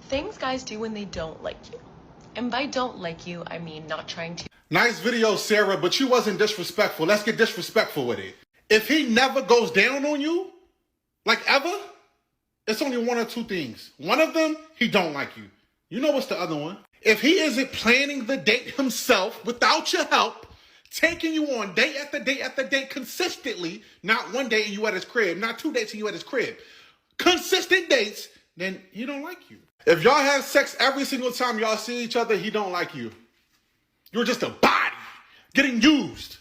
Things guys do when they don't like you. And by don't like you, I mean not trying to. Nice video, Sarah, but you wasn't disrespectful. Let's get disrespectful with it. If he never goes down on you, like ever, it's only one or two things. One of them, he don't like you. You know what's the other one? If he isn't planning the date himself without your help, taking you on date after date after date consistently, not one date and you at his crib, not 2 dates and you at his crib, consistent dates, then he don't like you. If y'all have sex every single time y'all see each other, he don't like you. You're just a body getting used.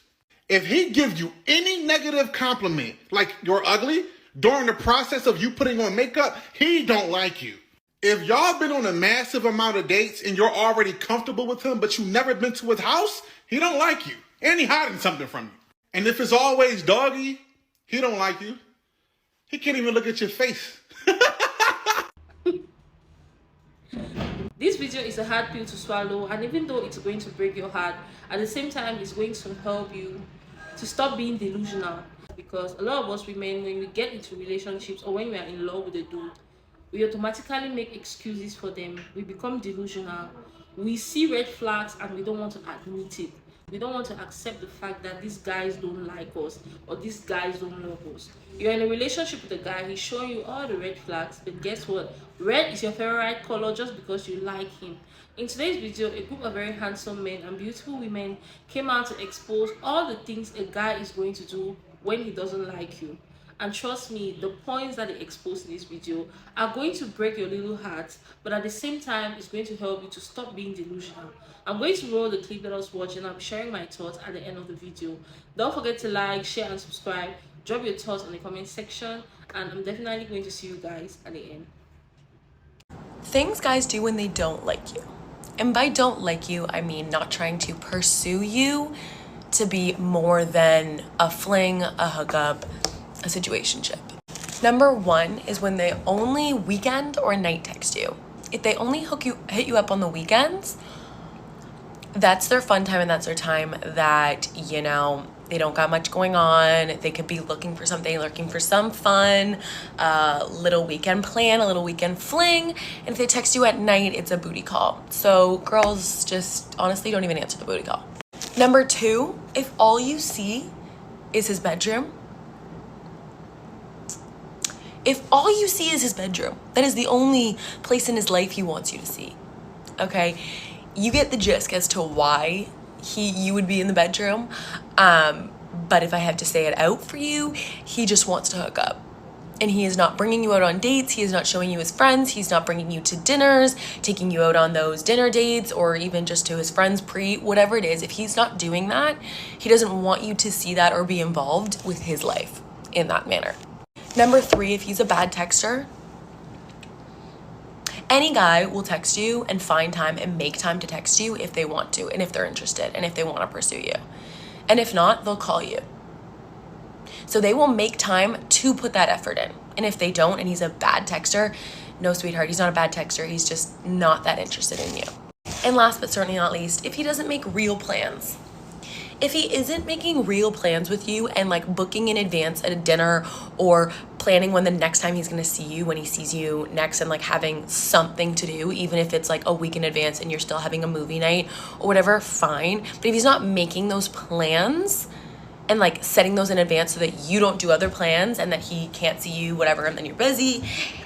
If he gives you any negative compliment, like you're ugly, during the process of you putting on makeup, he don't like you. If y'all been on a massive amount of dates and you're already comfortable with him, but you've never been to his house, he don't like you. And he hiding something from you. And if it's always doggy, he don't like you. He can't even look at your face. This video is a hard pill to swallow, and even though it's going to break your heart, at the same time it's going to help you to stop being delusional. Because a lot of us women, when we get into relationships or when we are in love with a dude, we automatically make excuses for them. We become delusional. We see red flags and we don't want to admit it. We don't want to accept the fact that these guys don't like us or these guys don't love us. You're in a relationship with a guy, he's showing you all the red flags, but guess what? Red is your favorite color just because you like him. In today's video, a group of very handsome men and beautiful women came out to expose all the things a guy is going to do when he doesn't like you. And trust me, the points that they expose in this video are going to break your little heart, but at the same time, it's going to help you to stop being delusional. I'm going to roll the clip, let us watch, and I'll be sharing my thoughts at the end of the video. Don't forget to like, share, and subscribe. Drop your thoughts in the comment section, and I'm definitely going to see you guys at the end. Things guys do when they don't like you. And by don't like you, I mean not trying to pursue you to be more than a fling, a hookup, a situationship. Number one is when they only weekend or night text you. If they only hit you up on the weekends, that's their fun time and that's their time that, you know, they don't got much going on. They could be looking for something, looking for some fun, little weekend plan, a little weekend fling. And if they text you at night, it's a booty call. So girls, just honestly don't even answer the booty call. Number two, if all you see is his bedroom, if all you see is his bedroom, that is the only place in his life he wants you to see, okay? You get the gist as to why you would be in the bedroom, but if I have to say it out for you, he just wants to hook up. And he is not bringing you out on dates, he is not showing you his friends, he's not bringing you to dinners, taking you out on those dinner dates, or even just to his friends whatever it is. If he's not doing that, he doesn't want you to see that or be involved with his life in that manner. Number three, if he's a bad texter, any guy will text you and find time and make time to text you if they want to and if they're interested and if they want to pursue you. And if not, they'll call you. So they will make time to put that effort in. And if they don't and he's a bad texter, no, sweetheart, he's not a bad texter. He's just not that interested in you. And last but certainly not least, if he doesn't make real plans. If he isn't making real plans with you and like booking in advance at a dinner or planning when the next time he's gonna see you, when he sees you next, and like having something to do, even if it's like a week in advance and you're still having a movie night or whatever, fine. But if he's not making those plans and like setting those in advance so that you don't do other plans and that he can't see you, whatever, and then you're busy,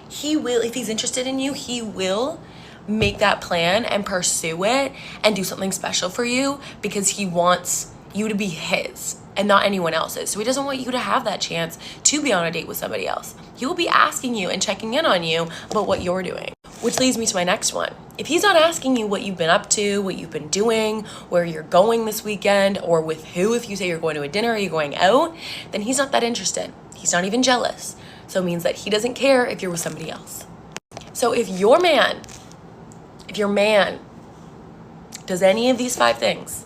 he will, if he's interested in you, he will make that plan and pursue it and do something special for you because he wants you to be his and not anyone else's. So he doesn't want you to have that chance to be on a date with somebody else. He will be asking you and checking in on you about what you're doing. Which leads me to my next one. If he's not asking you what you've been up to, what you've been doing, where you're going this weekend, or with who, if you say you're going to a dinner or you're going out, then he's not that interested. He's not even jealous. So it means that he doesn't care if you're with somebody else. So if your man does any of these 5 things,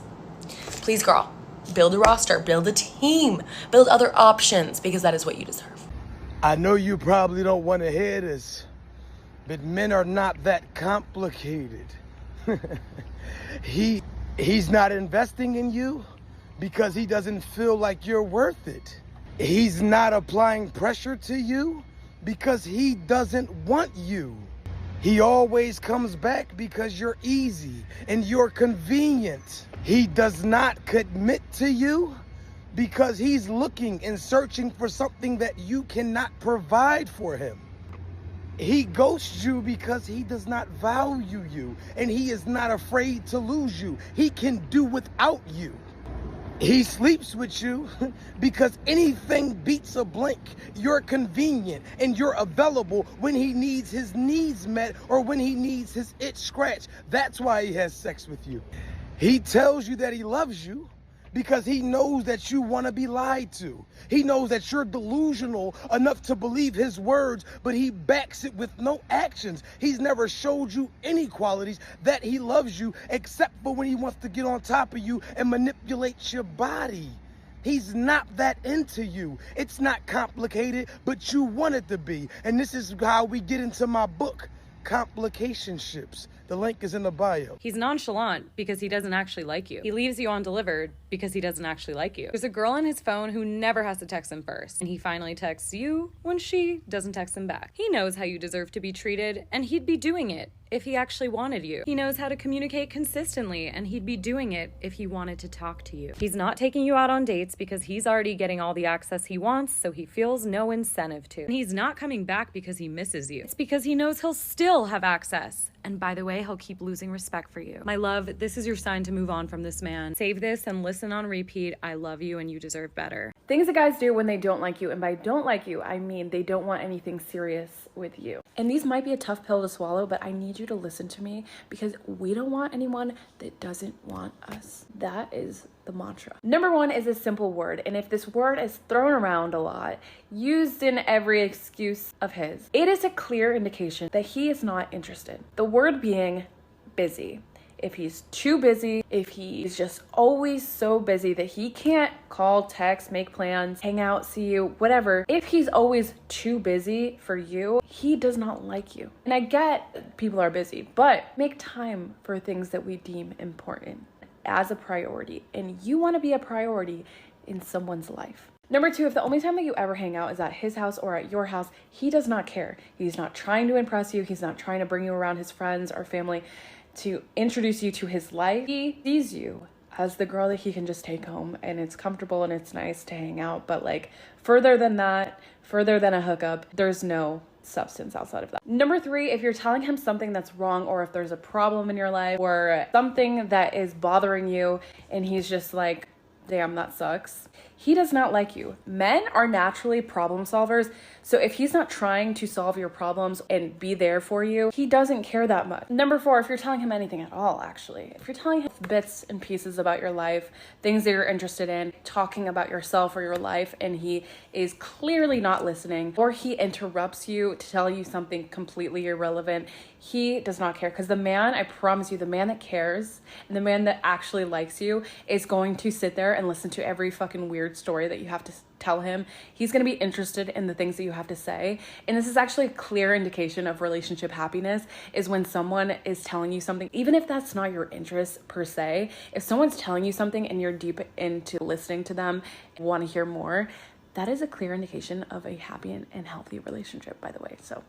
please, girl, build a roster, build a team, build other options, because that is what you deserve. I know you probably don't want to hear this, but men are not that complicated. He's not investing in you because he doesn't feel like you're worth it. He's not applying pressure to you because he doesn't want you. He always comes back because you're easy and you're convenient. He does not commit to you because he's looking and searching for something that you cannot provide for him. He ghosts you because he does not value you and he is not afraid to lose you. He can do without you. He sleeps with you because anything beats a blink. You're convenient and you're available when he needs his needs met or when he needs his itch scratched. That's why he has sex with you. He tells you that he loves you because he knows that you want to be lied to. He knows that you're delusional enough to believe his words, but he backs it with no actions. He's never showed you any qualities that he loves you except for when he wants to get on top of you and manipulate your body. He's not that into you. It's not complicated, but you want it to be. And this is how we get into my book, Complicationships. The link is in the bio. He's nonchalant because he doesn't actually like you. He leaves you undelivered because he doesn't actually like you. There's a girl on his phone who never has to text him first, and he finally texts you when she doesn't text him back. He knows how you deserve to be treated, and he'd be doing it if he actually wanted you. He knows how to communicate consistently, and he'd be doing it if he wanted to talk to you. He's not taking you out on dates because he's already getting all the access he wants, so he feels no incentive to. And he's not coming back because he misses you. It's because he knows he'll still have access. And by the way, he'll keep losing respect for you. My love, this is your sign to move on from this man. Save this and listen on repeat. I love you and you deserve better. Things that guys do when they don't like you, and by don't like you, I mean they don't want anything serious with you. And these might be a tough pill to swallow, but I need you to listen to me because we don't want anyone that doesn't want us. That is the mantra. Number one is a simple word, and if this word is thrown around a lot, used in every excuse of his, it is a clear indication that he is not interested. The word being busy. If he's too busy, if he's just always so busy that he can't call, text, make plans, hang out, see you, whatever. If he's always too busy for you, he does not like you. And I get people are busy, but make time for things that we deem important as a priority. And you want to be a priority in someone's life. Number two, if the only time that you ever hang out is at his house or at your house, he does not care. He's not trying to impress you. He's not trying to bring you around his friends or family to introduce you to his life. He sees you as the girl that he can just take home, and it's comfortable and it's nice to hang out. But like further than that, further than a hookup, there's no substance outside of that. Number three, if you're telling him something that's wrong, or if there's a problem in your life or something that is bothering you and he's just like, damn, that sucks, he does not like you. Men are naturally problem solvers. So if he's not trying to solve your problems and be there for you, he doesn't care that much. Number four, if you're telling him anything at all, actually, if you're telling him bits and pieces about your life, things that you're interested in, talking about yourself or your life, and he is clearly not listening, or he interrupts you to tell you something completely irrelevant, he does not care. Because the man, I promise you, the man that cares and the man that actually likes you is going to sit there and listen to every fucking weird story that you have to tell him. He's going to be interested in the things that you have to say. And this is actually a clear indication of relationship happiness, is when someone is telling you something, even if that's not your interest per se, if someone's telling you something and you're deep into listening to them and want to hear more, that is a clear indication of a happy and healthy relationship, by the way. So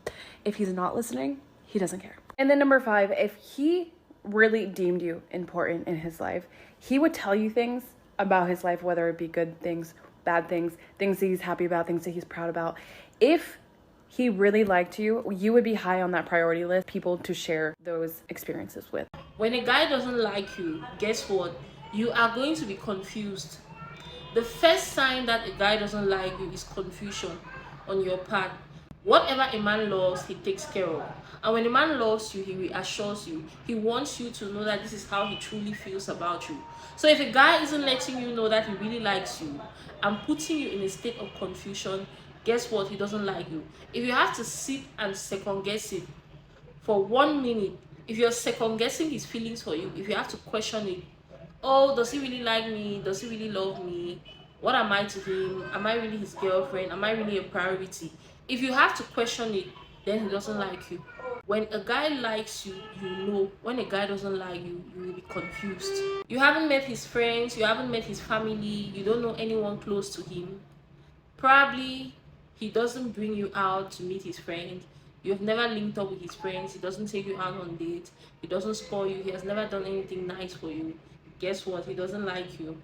if he's not listening, he doesn't care. And then number five, if he really deemed you important in his life, he would tell you things about his life, whether it be good things, bad things, things that he's happy about, things that he's proud about. If he really liked you, you would be high on that priority list, people to share those experiences with. When a guy doesn't like you, guess what? You are going to be confused. The first sign that a guy doesn't like you is confusion on your part. Whatever a man loves, he takes care of. And when a man loves you, he reassures you. He wants you to know that this is how he truly feels about you. So if a guy isn't letting you know that he really likes you and putting you in a state of confusion, guess what? He doesn't like you. If you have to sit and second guess it for 1 minute, if you're second guessing his feelings for you, if you have to question it, oh, does he really like me? Does he really love me? What am I to him? Am I really his girlfriend? Am I really a priority? If you have to question it, then he doesn't like you. When a guy likes you, you know. When a guy doesn't like you, you will be confused. You haven't met his friends, you haven't met his family, you don't know anyone close to him. Probably he doesn't bring you out to meet his friend. You've never linked up with his friends. He doesn't take you out on dates. He doesn't spoil you. He has never done anything nice for you. Guess what? He doesn't like you.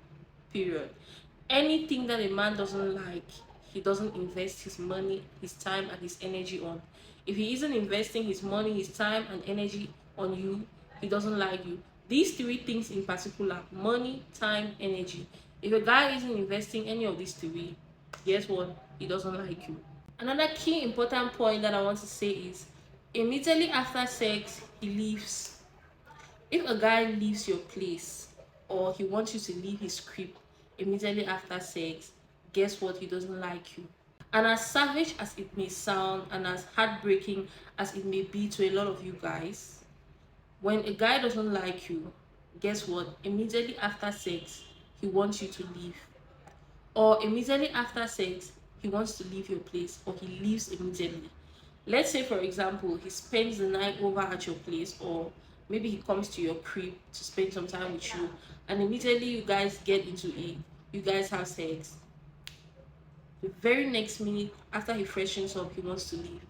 Period. Anything that a man doesn't like, he doesn't invest his money, his time, and his energy on. If he isn't investing his money, his time, and energy on you, he doesn't like you. These three things in particular: money, time, energy. If a guy isn't investing any of these three, guess what? He doesn't like you. Another key important point that I want to say is, immediately after sex, he leaves. If a guy leaves your place, or he wants you to leave his crib immediately after sex, guess what? He doesn't like you. And as savage as it may sound, and as heartbreaking as it may be to a lot of you guys, when a guy doesn't like you, guess what? Immediately after sex, he wants you to leave. Or immediately after sex, he wants to leave your place, or he leaves immediately. Let's say, for example, he spends the night over at your place, or maybe he comes to your crib to spend some time with you, and immediately you guys get into it, you guys have sex. The very next minute after he freshens up, he wants to leave.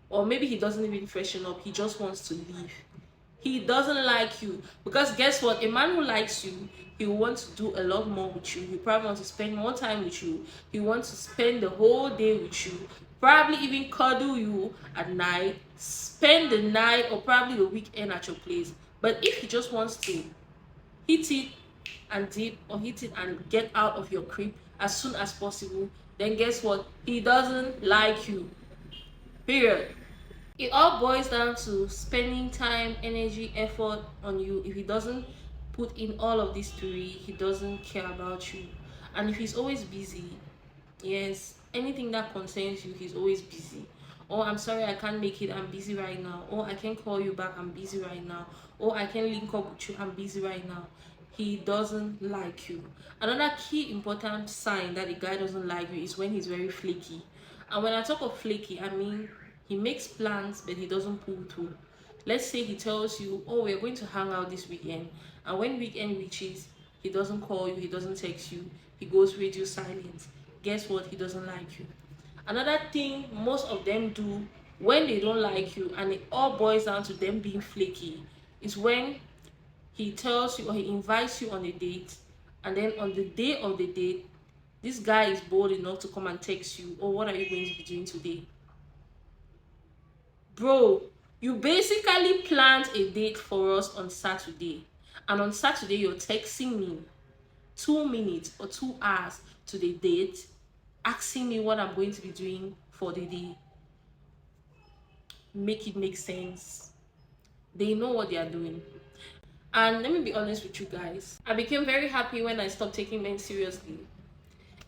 Or maybe he doesn't even freshen up, he just wants to leave. He doesn't like you, because guess what? A man who likes you, he wants to do a lot more with you. He probably wants to spend more time with you. He wants to spend the whole day with you, probably even cuddle you at night, spend the night or probably the weekend at your place. But if he just wants to hit it and dip, or hit it and get out of your crib as soon as possible, then guess what? He doesn't like you. Period. It all boils down to spending time, energy, effort on you. If he doesn't put in all of these three, he doesn't care about you. And if he's always busy, yes, anything that concerns you, he's always busy. Oh, I'm sorry, I can't make it, I'm busy right now. Oh, I can't call you back, I'm busy right now. Oh, I can't link up with you, I'm busy right now. He doesn't like you. Another key important sign that a guy doesn't like you is when he's very flaky. And when I talk of flaky, I mean he makes plans but he doesn't pull through. Let's say he tells you, oh, we're going to hang out this weekend, and when weekend reaches, he doesn't call you, he doesn't text you, he goes radio silent. Guess what? He doesn't like you. Another thing most of them do when they don't like you, and it all boils down to them being flaky, is when he tells you or he invites you on a date, and then on the day of the date, this guy is bold enough to come and text you, oh, what are you going to be doing today? Bro, you basically planned a date for us on Saturday, and on Saturday you're texting me 2 minutes or 2 hours to the date, asking me what I'm going to be doing for the day. Make it make sense. They know what they are doing. And let me be honest with you guys, I became very happy when I stopped taking men seriously.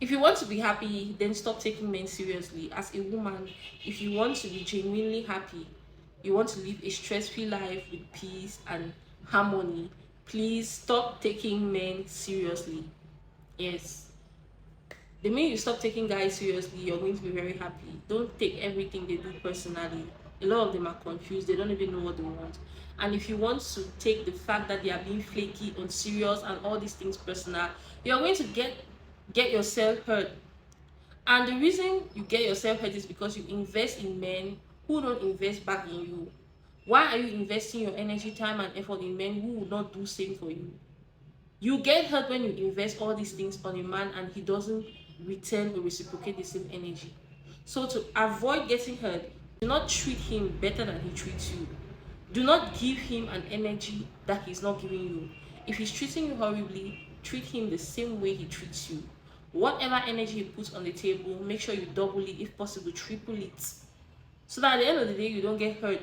If you want to be happy, then stop taking men seriously. As a woman, if you want to be genuinely happy, you want to live a stress-free life with peace and harmony, please stop taking men seriously. Yes. The minute you stop taking guys seriously, you're going to be very happy. Don't take everything they do personally. A lot of them are confused. They don't even know what they want. And if you want to take the fact that they are being flaky, unserious, and all these things personal, you're going to get yourself hurt. And the reason you get yourself hurt is because you invest in men who don't invest back in you. Why are you investing your energy, time, and effort in men who will not do same for you? You get hurt when you invest all these things on a man and he doesn't return or reciprocate the same energy. So to avoid getting hurt, do not treat him better than he treats you. Do not give him an energy that he's not giving you. If he's treating you horribly, treat him the same way he treats you. Whatever energy he puts on the table, make sure you double it, if possible triple it, so that at the end of the day you don't get hurt.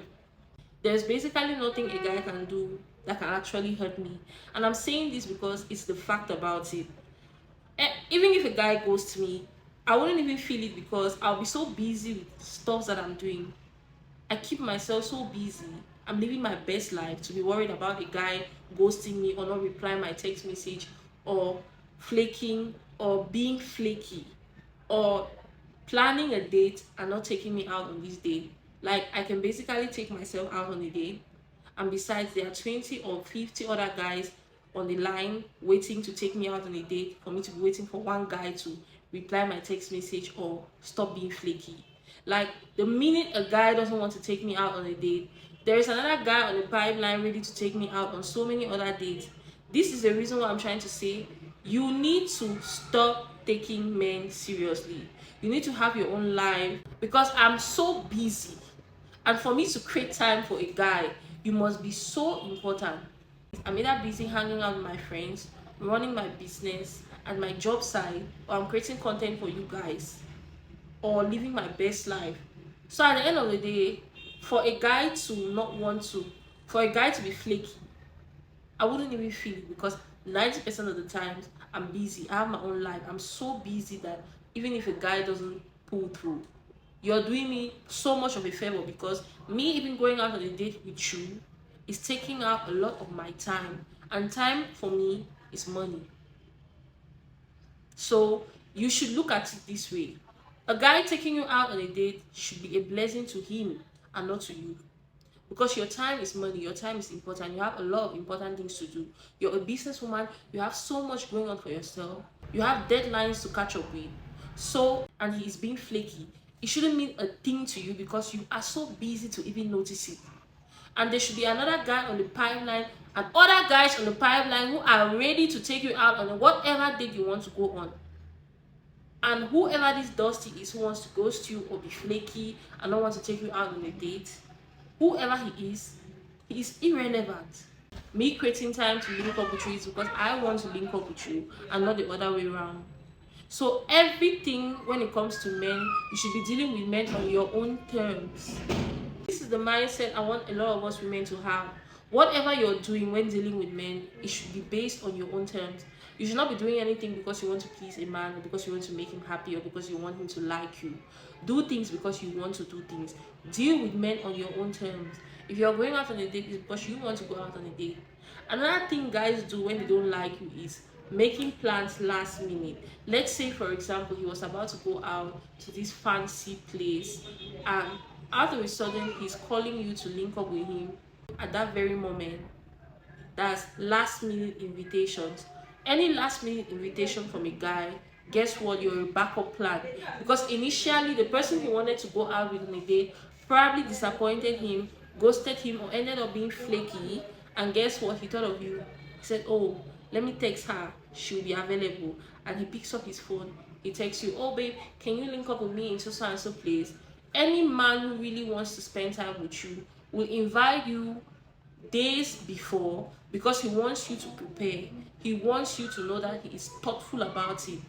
There's basically nothing a guy can do that can actually hurt me, and I'm saying this because it's the fact about it. Even if a guy goes to me, I wouldn't even feel it, because I'll be so busy with stuff that I'm doing. I keep myself so busy, I'm living my best life, to be worried about a guy ghosting me or not replying my text message, or flaking, or being flaky, or planning a date and not taking me out on this date. Like, I can basically take myself out on a date, and besides, there are 20 or 50 other guys on the line waiting to take me out on a date, for me to be waiting for one guy to reply my text message or stop being flaky. Like, the minute a guy doesn't want to take me out on a date, there is another guy on the pipeline ready to take me out on so many other dates. This is the reason why I'm trying to say you need to stop taking men seriously. You need to have your own life, because I'm so busy. And for me to create time for a guy, you must be so important. I'm either busy hanging out with my friends, running my business and my job side, or I'm creating content for you guys, or living my best life. So at the end of the day, for a guy to not want to, for a guy to be flaky, I wouldn't even feel it, because 90% of the times I'm busy. I have my own life. I'm so busy that even if a guy doesn't pull through, you're doing me so much of a favor, because me even going out on a date with you is taking out a lot of my time, and time for me is money. So you should look at it this way. A guy taking you out on a date should be a blessing to him and not to you, because your time is money. Your time is important. You have a lot of important things to do. You're a businesswoman. You have so much going on for yourself. You have deadlines to catch up with. So, and he is being flaky, it shouldn't mean a thing to you, because you are so busy to even notice it. And there should be another guy on the pipeline and other guys on the pipeline who are ready to take you out on whatever date you want to go on. And whoever this Dusty is who wants to ghost you or be flaky and not want to take you out on a date, whoever he is irrelevant. Me creating time to link up with you is because I want to link up with you and not the other way around. So everything when it comes to men, you should be dealing with men on your own terms. This is the mindset I want a lot of us women to have. Whatever you're doing when dealing with men, it should be based on your own terms. You should not be doing anything because you want to please a man, or because you want to make him happy, or because you want him to like you. Do things because you want to do things. Deal with men on your own terms. If you're going out on a date, it's because you want to go out on a date. Another thing guys do when they don't like you is making plans last minute. Let's say, for example, he was about to go out to this fancy place, and all of a sudden he's calling you to link up with him at that very moment. That's last minute invitations. Any last minute invitation from a guy, guess what? You're a backup plan, because initially the person he wanted to go out with on a date probably disappointed him, ghosted him, or ended up being flaky. And guess what? He thought of you. He said, oh, let me text her, she'll be available. And he picks up his phone, he texts you, oh babe, can you link up with me in so and so place? Any man who really wants to spend time with you will invite you days before, because he wants you to prepare. He wants you to know that he is thoughtful about it.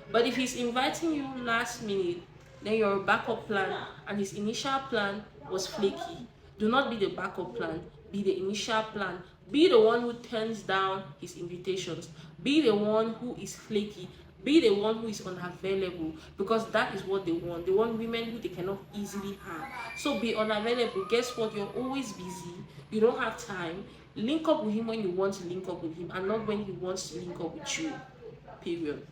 But if he's inviting you last minute, then you're a backup plan, and his initial plan was flaky. Do not be the backup plan, be the initial plan. Be the one who turns down his invitations. Be the one who is flaky. Be the one who is unavailable, because that is what they want. They want women who they cannot easily have. So be unavailable. Guess what? You're always busy. You don't have time. Link up with him when you want to link up with him, and not when he wants to link up with you. Period.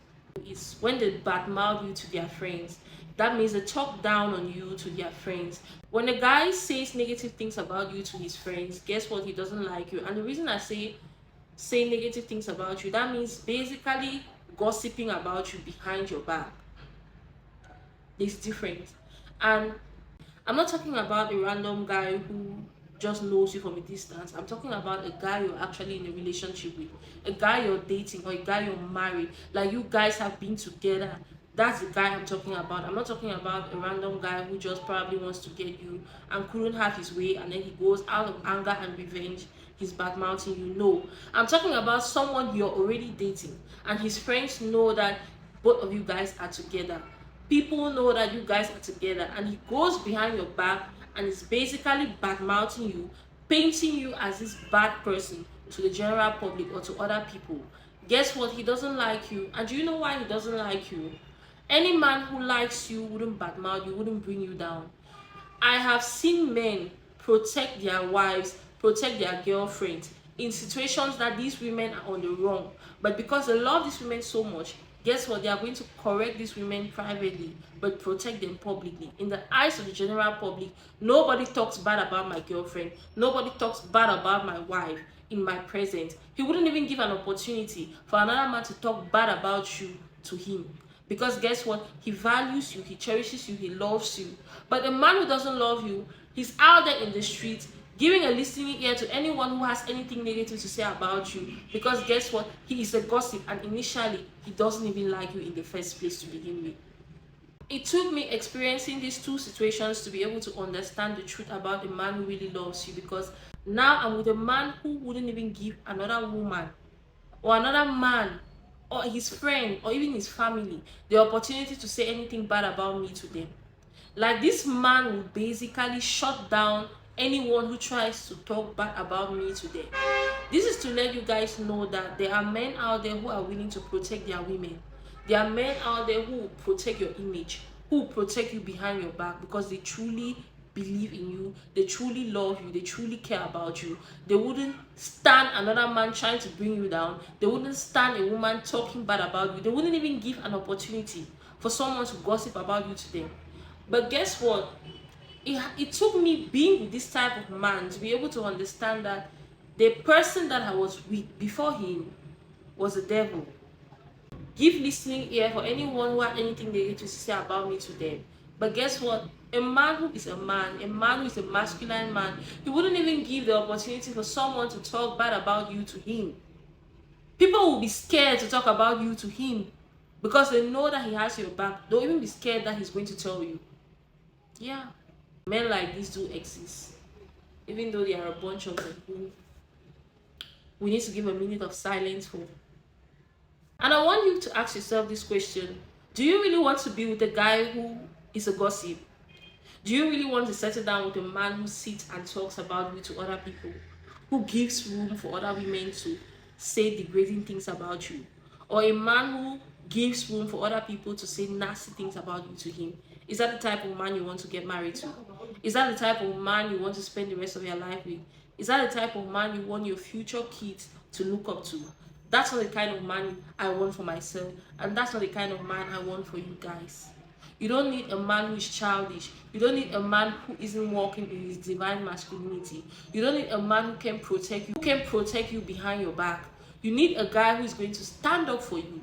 It's when they badmouth you to their friends. That means they talk down on you to their friends. When a guy says negative things about you to his friends, guess what? He doesn't like you. And the reason I say negative things about you, that means basically gossiping about you behind your back. It's different. And I'm not talking about a random guy who just knows you from a distance. I'm talking about a guy you're actually in a relationship with, a guy you're dating, or a guy you're married, like you guys have been together. That's the guy I'm talking about. I'm not talking about a random guy who just probably wants to get you and couldn't have his way, and then he goes out of anger and revenge, he's badmouthing you. No, I'm talking about someone you're already dating, and his friends know that both of you guys are together. People know that you guys are together, and he goes behind your back and is basically badmouthing you, painting you as this bad person to the general public or to other people. Guess what? He doesn't like you. And do you know why he doesn't like you? Any man who likes you wouldn't badmouth you, wouldn't bring you down. I have seen men protect their wives, protect their girlfriends in situations that these women are on the wrong. But because they love these women so much, guess what? They are going to correct these women privately, but protect them publicly. In the eyes of the general public, nobody talks bad about my girlfriend. Nobody talks bad about my wife in my presence. He wouldn't even give an opportunity for another man to talk bad about you to him. Because guess what? He values you, he cherishes you, he loves you. But a man who doesn't love you, he's out there in the street giving a listening ear to anyone who has anything negative to say about you. Because guess what? He is a gossip, and initially, he doesn't even like you in the first place to begin with. It took me experiencing these two situations to be able to understand the truth about a man who really loves you, because now I'm with a man who wouldn't even give another woman or another man or his friend or even his family the opportunity to say anything bad about me to them. Like, this man will basically shut down anyone who tries to talk bad about me to them. This is to let you guys know that there are men out there who are willing to protect their women. There are men out there who will protect your image, who will protect you behind your back, because they truly believe in you, they truly love you, they truly care about you. They wouldn't stand another man trying to bring you down. They wouldn't stand a woman talking bad about you. They wouldn't even give an opportunity for someone to gossip about you to them. But guess what? It took me being with this type of man to be able to understand that the person that I was with before him was the devil. Give listening ear for anyone who had anything negative to say about me to them. But guess what? A man who is a man who is a masculine man, he wouldn't even give the opportunity for someone to talk bad about you to him. People will be scared to talk about you to him because they know that he has your back. They'll even be scared that he's going to tell you. Yeah, men like this do exist, even though they are a bunch of them who we need to give a minute of silence for. And I want you to ask yourself this question: do you really want to be with a guy who is a gossip? Do you really want to settle down with a man who sits and talks about you to other people, who gives room for other women to say degrading things about you, or a man who gives room for other people to say nasty things about you to him? Is that the type of man you want to get married to? Is that the type of man you want to spend the rest of your life with? Is that the type of man you want your future kids to look up to? That's not the kind of man I want for myself, and that's not the kind of man I want for you guys. You don't need a man who is childish. You don't need a man who isn't walking in his divine masculinity. You don't need a man who can protect you behind your back. You need a guy who is going to stand up for you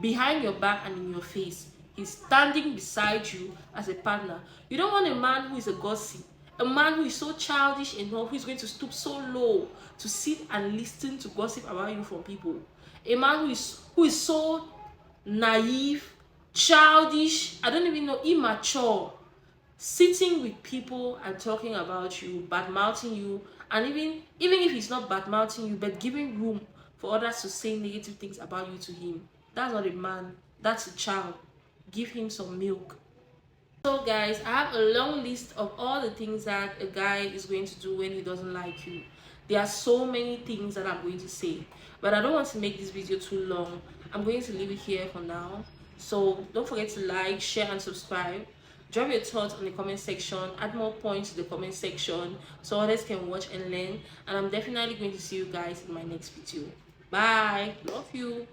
behind your back and in your face. He's standing beside you as a partner. You don't want a man who is a gossip, a man who is so childish enough, who is going to stoop so low to sit and listen to gossip about you from people. A man who is so naive, childish, I don't even know, immature, sitting with people and talking about you, bad-mouthing you, and even if he's not bad-mouthing you, but giving room for others to say negative things about you to him. That's not a man, that's a child. Give him some milk. So guys, I have a long list of all the things that a guy is going to do when he doesn't like you. There are so many things that I'm going to say, but I don't want to make this video too long. I'm going to leave it here for now. So don't forget to like, share, and subscribe. Drop your thoughts in the comment section. Add more points to the comment section so others can watch and learn. And I'm definitely going to see you guys in my next video. Bye. Love you.